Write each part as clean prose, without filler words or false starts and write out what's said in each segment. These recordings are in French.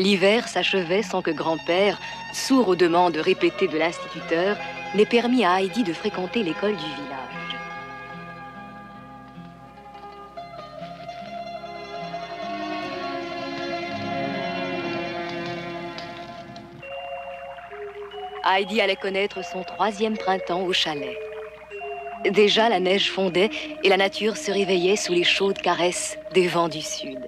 L'hiver s'achevait sans que grand-père, sourd aux demandes répétées de l'instituteur, n'ait permis à Heidi de fréquenter l'école du village. Heidi allait connaître son 3e printemps au chalet. Déjà, la neige fondait et la nature se réveillait sous les chaudes caresses des vents du sud.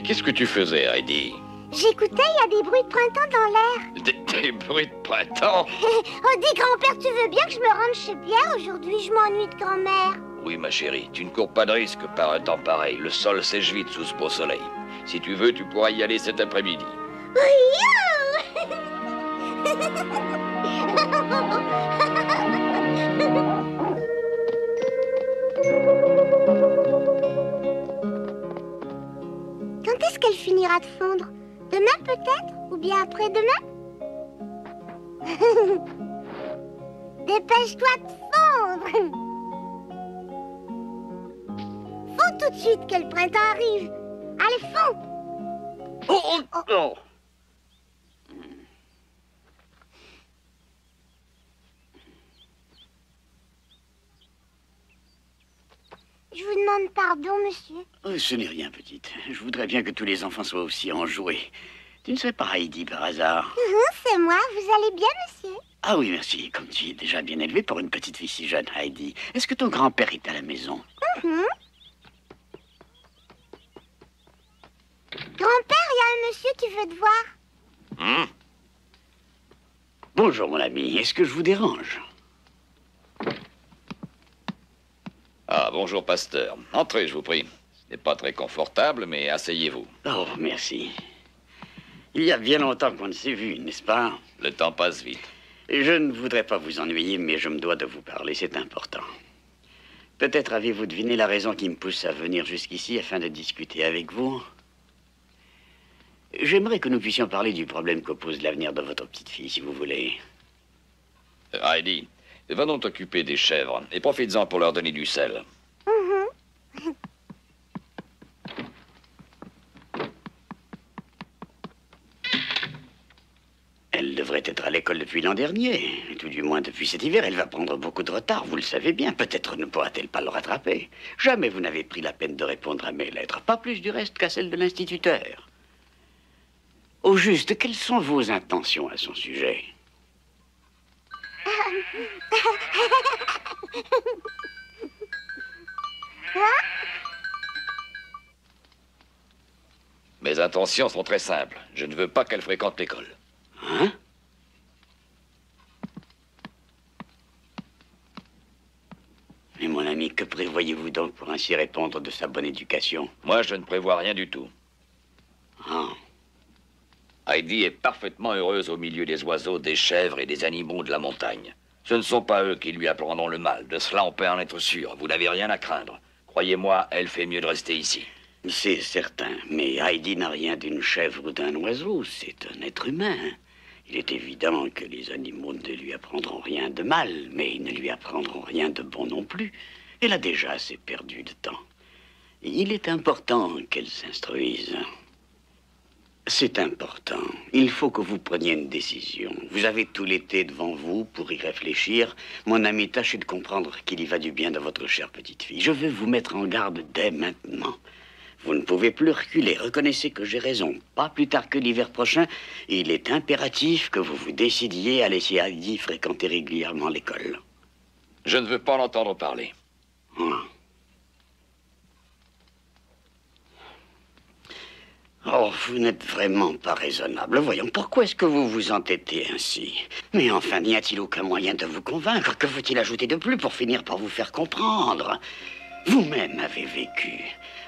Qu'est-ce que tu faisais, Heidi? J'écoutais, il y a des bruits de printemps dans l'air. Des bruits de printemps? Oh, dis grand-père, tu veux bien que je me rende chez Pierre aujourd'hui? Je m'ennuie de grand-mère. Oui, ma chérie, tu ne cours pas de risque par un temps pareil. Le sol sèche vite sous ce beau soleil. Si tu veux, tu pourras y aller cet après-midi. Quand est-ce qu'elle finira de fondre? Demain peut-être? Ou bien après-demain? Dépêche-toi de fondre! Fonds tout de suite que le printemps arrive! Allez, fonds! Oh. Je vous demande pardon, monsieur. Ce n'est rien, petite. Je voudrais bien que tous les enfants soient aussi enjoués. Tu ne serais pas Heidi par hasard? C'est moi. Vous allez bien, monsieur? Ah oui, merci. Comme tu es déjà bien élevée pour une petite fille si jeune, Heidi. Est-ce que ton grand-père est à la maison? Grand-père, il y a un monsieur qui veut te voir. Bonjour, mon ami. Est-ce que je vous dérange? Ah, bonjour, pasteur. Entrez, je vous prie. Ce n'est pas très confortable, mais asseyez-vous. Oh, merci. Il y a bien longtemps qu'on ne s'est vu, n'est-ce pas? Le temps passe vite. Je ne voudrais pas vous ennuyer, mais je me dois de vous parler, c'est important. Peut-être avez-vous deviné la raison qui me pousse à venir jusqu'ici afin de discuter avec vous. J'aimerais que nous puissions parler du problème qu'oppose l'avenir de votre petite fille, si vous voulez. Heidi, va donc t'occuper des chèvres et profites-en pour leur donner du sel. Elle devrait être à l'école depuis l'an dernier. Tout du moins depuis cet hiver, elle va prendre beaucoup de retard, vous le savez bien. Peut-être ne pourra-t-elle pas le rattraper. Jamais vous n'avez pris la peine de répondre à mes lettres. Pas plus du reste qu'à celles de l'instituteur. Au juste, quelles sont vos intentions à son sujet? Mes intentions sont très simples. Je ne veux pas qu'elle fréquente l'école. Hein? Mais mon ami, que prévoyez-vous donc pour ainsi répondre de sa bonne éducation? Moi, je ne prévois rien du tout. Ah. Heidi est parfaitement heureuse au milieu des oiseaux, des chèvres et des animaux de la montagne. Ce ne sont pas eux qui lui apprendront le mal. De cela, on peut en être sûr. Vous n'avez rien à craindre. Croyez-moi, elle fait mieux de rester ici. C'est certain, mais Heidi n'a rien d'une chèvre ou d'un oiseau. C'est un être humain. Il est évident que les animaux ne lui apprendront rien de mal, mais ils ne lui apprendront rien de bon non plus. Elle a déjà assez perdu de temps. Il est important qu'elle s'instruise. C'est important. Il faut que vous preniez une décision. Vous avez tout l'été devant vous pour y réfléchir. Mon ami, tâchez de comprendre qu'il y va du bien de votre chère petite fille. Je veux vous mettre en garde dès maintenant. Vous ne pouvez plus reculer. Reconnaissez que j'ai raison. Pas plus tard que l'hiver prochain, il est impératif que vous vous décidiez à laisser Heidi fréquenter régulièrement l'école. Je ne veux pas en entendre parler. Oh, vous n'êtes vraiment pas raisonnable. Voyons, pourquoi est-ce que vous vous entêtez ainsi? Mais enfin, n'y a-t-il aucun moyen de vous convaincre? Que faut-il ajouter de plus pour finir par vous faire comprendre? Vous-même avez vécu.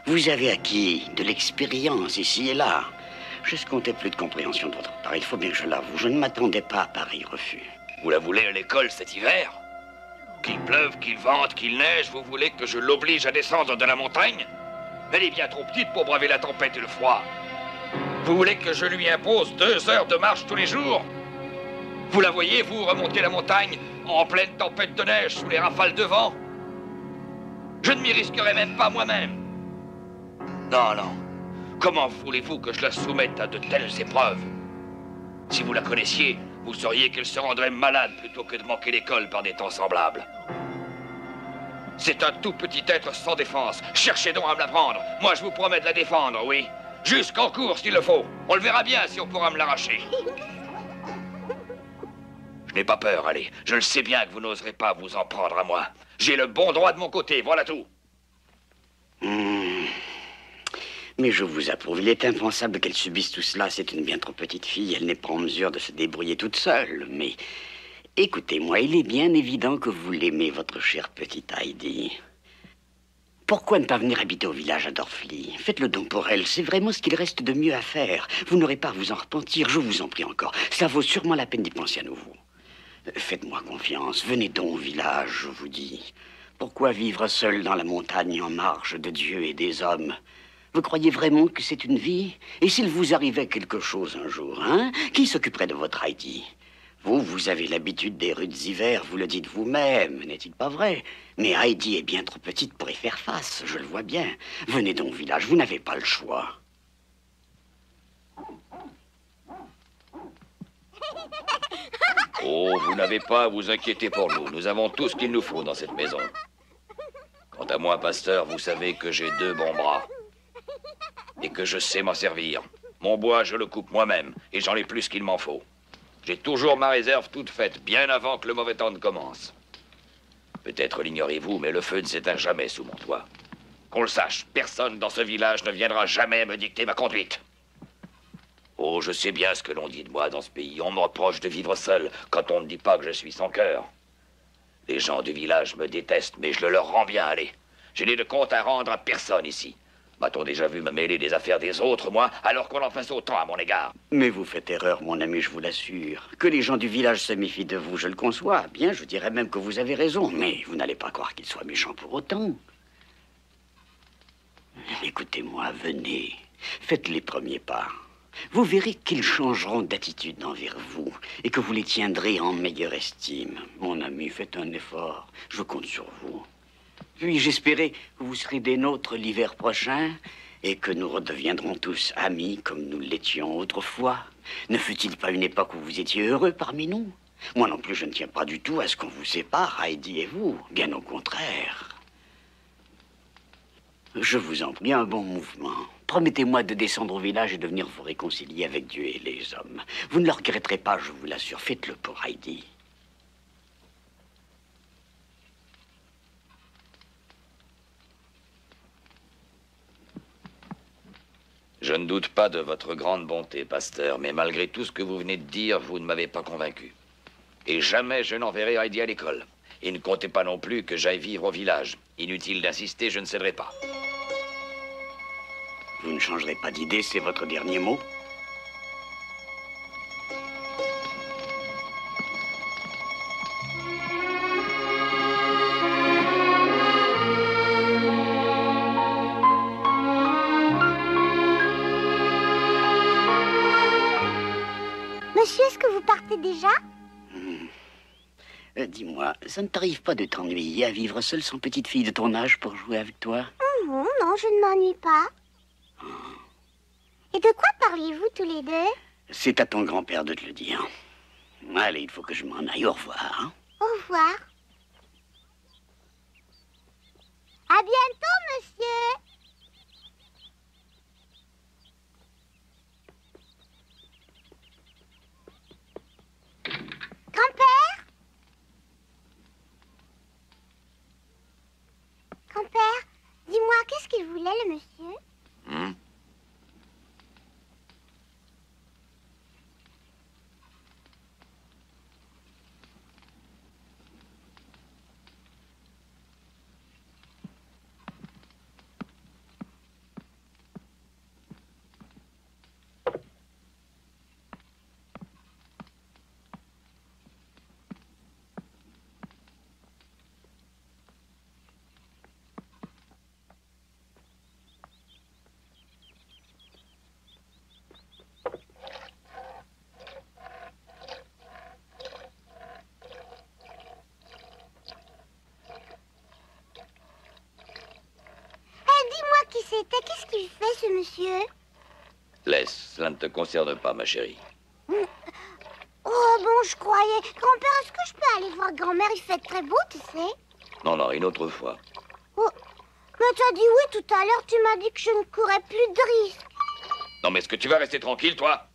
Vous avez acquis de l'expérience ici et là. J'escomptais plus de compréhension de votre part. Il faut bien que je l'avoue. Je ne m'attendais pas à pareil refus. Vous la voulez à l'école cet hiver? Qu'il pleuve, qu'il vente, qu'il neige, vous voulez que je l'oblige à descendre de la montagne? Elle est bien trop petite pour braver la tempête et le froid. Vous voulez que je lui impose 2 heures de marche tous les jours? Vous la voyez, vous, remonter la montagne en pleine tempête de neige sous les rafales de vent? Je ne m'y risquerai même pas moi-même. Non, non. Comment voulez-vous que je la soumette à de telles épreuves? Si vous la connaissiez, vous sauriez qu'elle se rendrait malade plutôt que de manquer l'école par des temps semblables. C'est un tout petit être sans défense. Cherchez donc à me la prendre. Moi, je vous promets de la défendre, oui. Jusqu'en cours, s'il le faut. On le verra bien si on pourra me l'arracher. Je n'ai pas peur, allez. Je le sais bien que vous n'oserez pas vous en prendre à moi. J'ai le bon droit de mon côté, voilà tout. Mais je vous approuve. Il est impensable qu'elle subisse tout cela. C'est une bien trop petite fille. Elle n'est pas en mesure de se débrouiller toute seule. Mais écoutez-moi, il est bien évident que vous l'aimez, votre chère petite Heidi. Pourquoi ne pas venir habiter au village à Dorfli? Faites-le donc pour elle. C'est vraiment ce qu'il reste de mieux à faire. Vous n'aurez pas à vous en repentir. Je vous en prie encore. Ça vaut sûrement la peine d'y penser à nouveau. Faites-moi confiance. Venez donc au village, je vous dis. Pourquoi vivre seul dans la montagne en marge de Dieu et des hommes? Vous croyez vraiment que c'est une vie? Et s'il vous arrivait quelque chose un jour, hein? Qui s'occuperait de votre Heidi? Vous avez l'habitude des rudes hivers, vous le dites vous-même, n'est-il pas vrai? Mais Heidi est bien trop petite pour y faire face, je le vois bien. Venez donc au village, vous n'avez pas le choix. Oh, vous n'avez pas à vous inquiéter pour nous. Nous avons tout ce qu'il nous faut dans cette maison. Quant à moi, pasteur, vous savez que j'ai 2 bons bras. Et que je sais m'en servir. Mon bois, je le coupe moi-même, et j'en ai plus qu'il m'en faut. J'ai toujours ma réserve toute faite, bien avant que le mauvais temps ne commence. Peut-être l'ignorez-vous, mais le feu ne s'éteint jamais sous mon toit. Qu'on le sache, personne dans ce village ne viendra jamais me dicter ma conduite. Oh, je sais bien ce que l'on dit de moi dans ce pays. On me reproche de vivre seul quand on ne dit pas que je suis sans cœur. Les gens du village me détestent, mais je le leur rends bien, allez. Je n'ai de compte à rendre à personne ici. M'a-t-on déjà vu me mêler des affaires des autres, moi, alors qu'on en fasse autant à mon égard? Mais vous faites erreur, mon ami, je vous l'assure. Que les gens du village se méfient de vous, je le conçois. Bien, je dirais même que vous avez raison, mais vous n'allez pas croire qu'ils soient méchants pour autant. Écoutez-moi, venez. Faites les premiers pas. Vous verrez qu'ils changeront d'attitude envers vous et que vous les tiendrez en meilleure estime. Mon ami, faites un effort. Je compte sur vous. Puis j'espérais que vous serez des nôtres l'hiver prochain et que nous redeviendrons tous amis comme nous l'étions autrefois. Ne fut-il pas une époque où vous étiez heureux parmi nous? Moi non plus, je ne tiens pas du tout à ce qu'on vous sépare, Heidi et vous. Bien au contraire. Je vous en prie, un bon mouvement. Promettez-moi de descendre au village et de venir vous réconcilier avec Dieu et les hommes. Vous ne le regretterez pas, je vous l'assure. Faites-le pour Heidi. Je ne doute pas de votre grande bonté, pasteur, mais malgré tout ce que vous venez de dire, vous ne m'avez pas convaincu. Et jamais je n'enverrai Heidi à l'école. Et ne comptez pas non plus que j'aille vivre au village. Inutile d'insister, je ne céderai pas. Vous ne changerez pas d'idée, c'est votre dernier mot? Monsieur, est-ce que vous partez déjà? Dis-moi, ça ne t'arrive pas de t'ennuyer à vivre seule sans petite fille de ton âge pour jouer avec toi? Non, non, je ne m'ennuie pas. Et de quoi parliez-vous tous les deux? C'est à ton grand-père de te le dire. Allez, il faut que je m'en aille. Au revoir. Hein? Au revoir. À bientôt, monsieur. Grand-père? Grand-père, dis-moi, qu'est-ce qu'il voulait, le monsieur? était, qu'est-ce qu'il fait, ce monsieur? Laisse, cela ne te concerne pas, ma chérie. Oh, bon, je croyais. Grand-père, est-ce que je peux aller voir grand-mère? Il fait très beau, tu sais. Non, non, une autre fois. Oh, mais tu as dit oui tout à l'heure. Tu m'as dit que je ne courais plus de risques. Non, mais est-ce que tu vas rester tranquille, toi?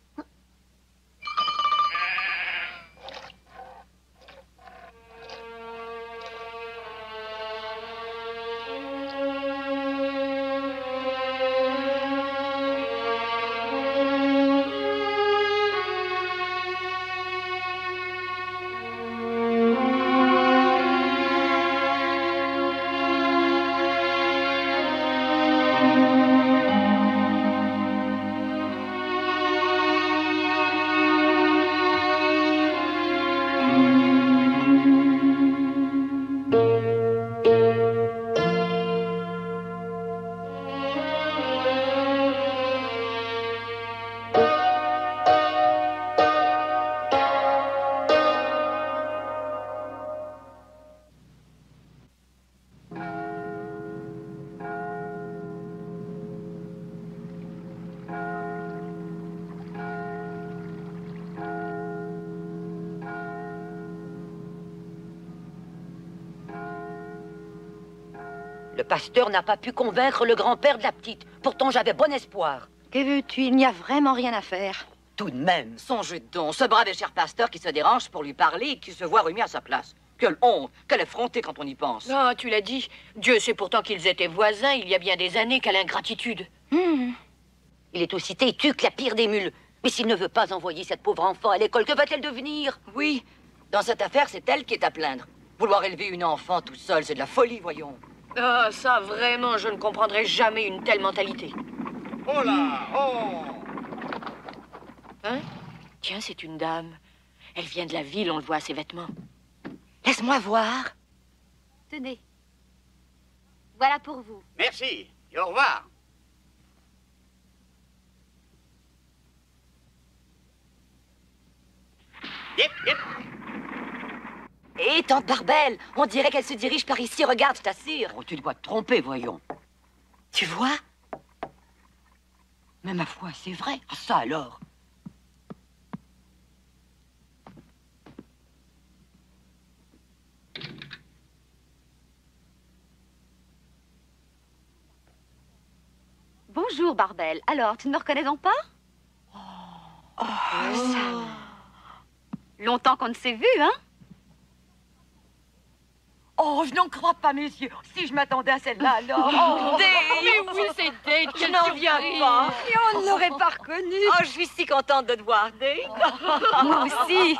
Le pasteur n'a pas pu convaincre le grand-père de la petite. Pourtant, j'avais bon espoir. Que veux-tu? Il n'y a vraiment rien à faire. Tout de même, songez donc, ce brave et cher pasteur qui se dérange pour lui parler et qui se voit remis à sa place. Quelle honte, quelle effronté quand on y pense. Ah, tu l'as dit. Dieu sait pourtant qu'ils étaient voisins il y a bien des années. Quelle ingratitude. Il est aussi têtu que la pire des mules. Mais s'il ne veut pas envoyer cette pauvre enfant à l'école, que va-t-elle devenir? Oui, dans cette affaire, c'est elle qui est à plaindre. Vouloir élever une enfant tout seul, c'est de la folie, voyons. Ah, ça, vraiment, je ne comprendrai jamais une telle mentalité. Oh là! Oh! Hein? Tiens, c'est une dame. Elle vient de la ville, on le voit à ses vêtements. Laisse-moi voir. Tenez. Voilà pour vous. Merci, et au revoir. Yep, yep. Hé, tante Barbel, on dirait qu'elle se dirige par ici. Regarde, je t'assure. Oh, tu dois te tromper, voyons. Tu vois? Mais ma foi, c'est vrai. Ah, ça alors. Bonjour, Barbel. Alors, tu ne me reconnais donc pas? Longtemps qu'on ne s'est vu, hein? Oh, je n'en crois pas, messieurs. Si je m'attendais à celle-là, alors... Oh, Mais oui, c'est Date, je n'en viens pas. Et on ne l'aurait pas reconnu. Oh, je suis si contente de te voir, Dave. Moi aussi.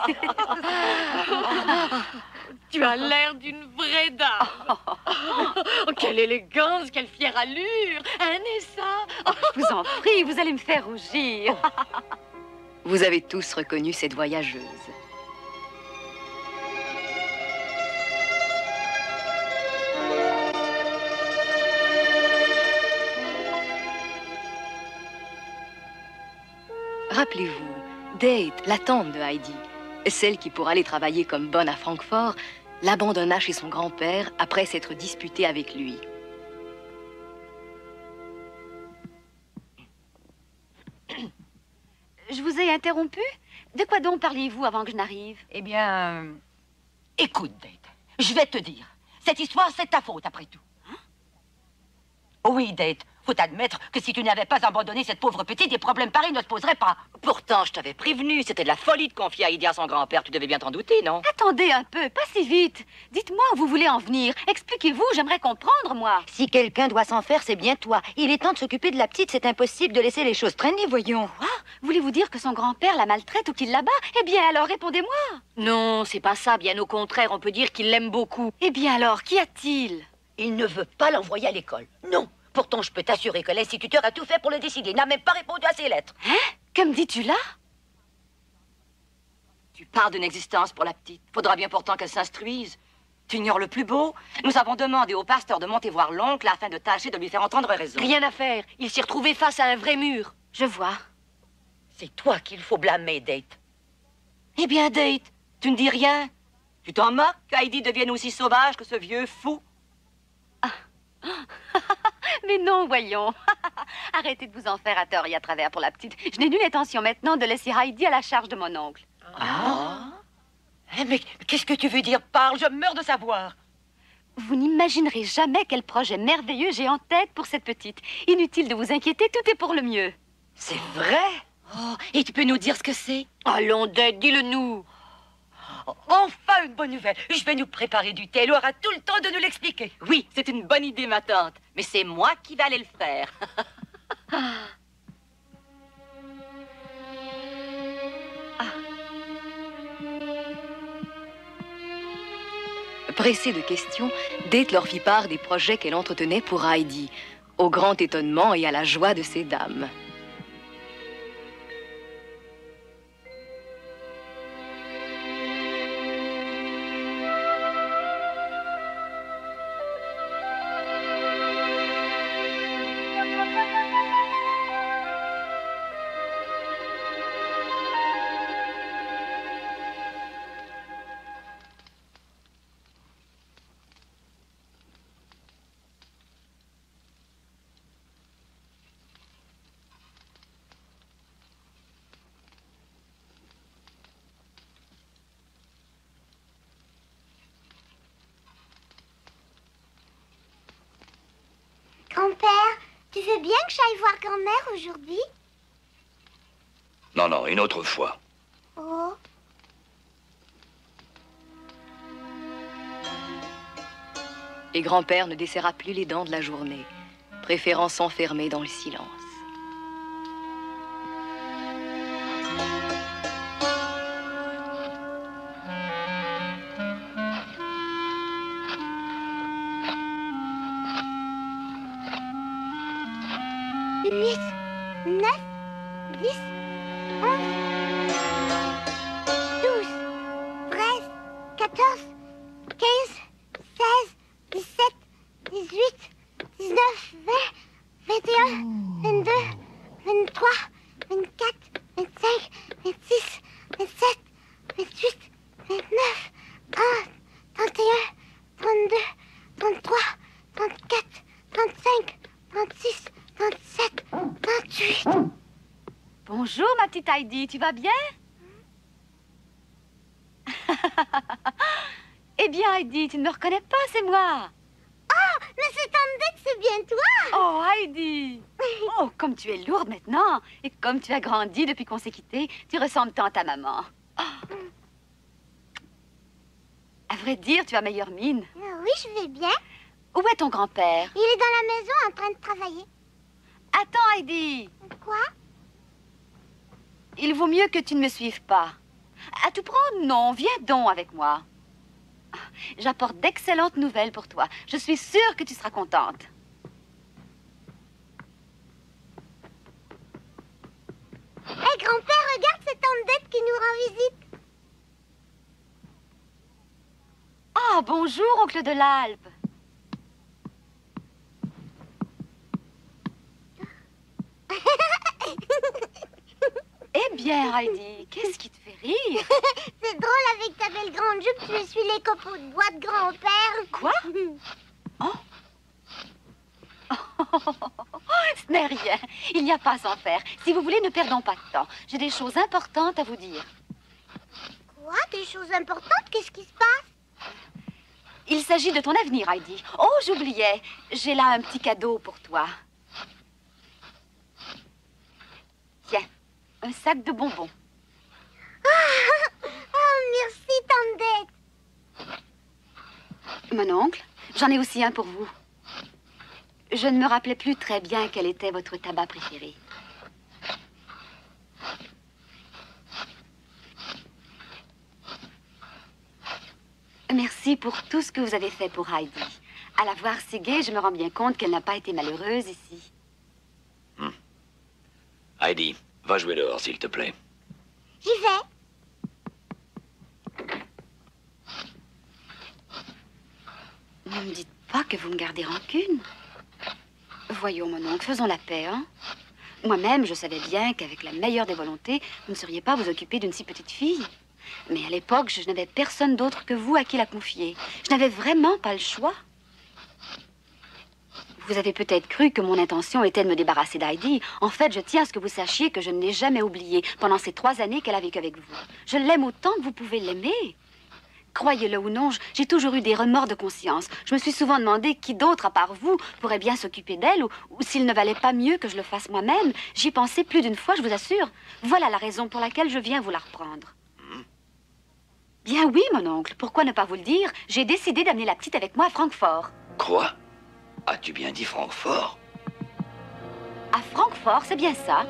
Tu as l'air d'une vraie dame. Oh, quelle élégance, quelle fière allure. Hein, Nessa? Je vous en prie, vous allez me faire rougir. Vous avez tous reconnu cette voyageuse. Rappelez-vous, Date, la tante de Heidi, celle qui, pour aller travailler comme bonne à Francfort, l'abandonna chez son grand-père après s'être disputée avec lui. Je vous ai interrompu? De quoi donc parliez-vous avant que je n'arrive? Eh bien... écoute, Date, je vais te dire. Cette histoire, c'est ta faute, après tout. Hein? Oui, Date, faut admettre que si tu n'avais pas abandonné cette pauvre petite, des problèmes pareils ne se poseraient pas. Pourtant, je t'avais prévenu, c'était de la folie de confier Heidi à son grand-père. Tu devais bien t'en douter, non? Attendez un peu, pas si vite. Dites-moi où vous voulez en venir. Expliquez-vous, j'aimerais comprendre, moi. Si quelqu'un doit s'en faire, c'est bien toi. Il est temps de s'occuper de la petite, c'est impossible de laisser les choses traîner, voyons. Quoi? Voulez-vous dire que son grand-père la maltraite ou qu'il la bat? Eh bien alors, répondez-moi. Non, c'est pas ça. Bien au contraire, on peut dire qu'il l'aime beaucoup. Eh bien alors, qu'y a-t-il? Il ne veut pas l'envoyer à l'école. Non. Pourtant, je peux t'assurer que l'instituteur a tout fait pour le décider. Il n'a même pas répondu à ses lettres. Hein? Que me dis-tu là? Tu parles d'une existence pour la petite. Faudra bien pourtant qu'elle s'instruise. Tu ignores le plus beau. Nous avons demandé au pasteur de monter voir l'oncle afin de tâcher de lui faire entendre raison. Rien à faire. Il s'est retrouvé face à un vrai mur. Je vois. C'est toi qu'il faut blâmer, Date. Eh bien, Date, tu ne dis rien. Tu t'en moques qu'Heidi devienne aussi sauvage que ce vieux fou? Mais non, voyons. Arrêtez de vous en faire à tort et à travers pour la petite. Je n'ai nulle intention maintenant de laisser Heidi à la charge de mon oncle. Ah. Mais qu'est-ce que tu veux dire? Parle, je meurs de savoir. Vous n'imaginerez jamais quel projet merveilleux j'ai en tête pour cette petite. Inutile de vous inquiéter, tout est pour le mieux. C'est vrai? Oh, et tu peux nous dire ce que c'est? Allons, Date, dis-le-nous. Enfin une bonne nouvelle. Je vais nous préparer du thé. Elle aura tout le temps de nous l'expliquer. Oui, c'est une bonne idée, ma tante. Mais c'est moi qui vais aller le faire. Pressée de questions, Date leur fit part des projets qu'elle entretenait pour Heidi, au grand étonnement et à la joie de ces dames. Grand-père, tu veux bien que j'aille voir grand-mère aujourd'hui? Non, non, une autre fois. Oh. Et grand-père ne desserra plus les dents de la journée, préférant s'enfermer dans le silence. Bonjour, ma petite Heidi, tu vas bien? Eh bien, Heidi, tu ne me reconnais pas, c'est moi. Oh, mais c'est Tante Date, c'est bien toi. Oh, Heidi. Oh, comme tu es lourde maintenant. Et comme tu as grandi depuis qu'on s'est quittés, tu ressembles tant à ta maman. Oh. À vrai dire, tu as meilleure mine. Oui, je vais bien. Où est ton grand-père? Il est dans la maison en train de travailler. Attends, Heidi. Quoi? Il vaut mieux que tu ne me suives pas. À tout prendre, non. Viens donc avec moi. J'apporte d'excellentes nouvelles pour toi. Je suis sûre que tu seras contente. Hé, grand-père, regarde, c'est Tante Date qui nous rend visite. Ah, bonjour, oncle de l'Alpe. Eh bien, Heidi, qu'est-ce qui te fait rire? C'est drôle, avec ta belle grande jupe, tu essuies les copeaux de bois de grand-père. Quoi? Oh. Ce n'est rien. Il n'y a pas à en faire. Si vous voulez, ne perdons pas de temps. J'ai des choses importantes à vous dire. Quoi? Des choses importantes? Qu'est-ce qui se passe? Il s'agit de ton avenir, Heidi. Oh, j'oubliais. J'ai là un petit cadeau pour toi. Tiens, un sac de bonbons. Oh, merci, Tante Date. Mon oncle, j'en ai aussi un pour vous. Je ne me rappelais plus très bien quel était votre tabac préféré. Merci pour tout ce que vous avez fait pour Heidi. À la voir si gaie, je me rends bien compte qu'elle n'a pas été malheureuse ici. Heidi, va jouer dehors, s'il te plaît. J'y vais. Ne me dites pas que vous me gardez rancune. Voyons, mon oncle, faisons la paix, hein. Moi-même, je savais bien qu'avec la meilleure des volontés, vous ne seriez pas vous occuper d'une si petite fille. Mais à l'époque, je n'avais personne d'autre que vous à qui la confier. Je n'avais vraiment pas le choix. Vous avez peut-être cru que mon intention était de me débarrasser d'Heidi. En fait, je tiens à ce que vous sachiez que je ne l'ai jamais oubliée pendant ces 3 années qu'elle a vécu avec vous. Je l'aime autant que vous pouvez l'aimer. Croyez-le ou non, j'ai toujours eu des remords de conscience. Je me suis souvent demandé qui d'autre, à part vous, pourrait bien s'occuper d'elle ou s'il ne valait pas mieux que je le fasse moi-même. J'y ai pensé plus d'une fois, je vous assure. Voilà la raison pour laquelle je viens vous la reprendre. Bien oui, mon oncle. Pourquoi ne pas vous le dire? J'ai décidé d'amener la petite avec moi à Francfort. Quoi? As-tu bien dit Francfort? À Francfort, c'est bien ça.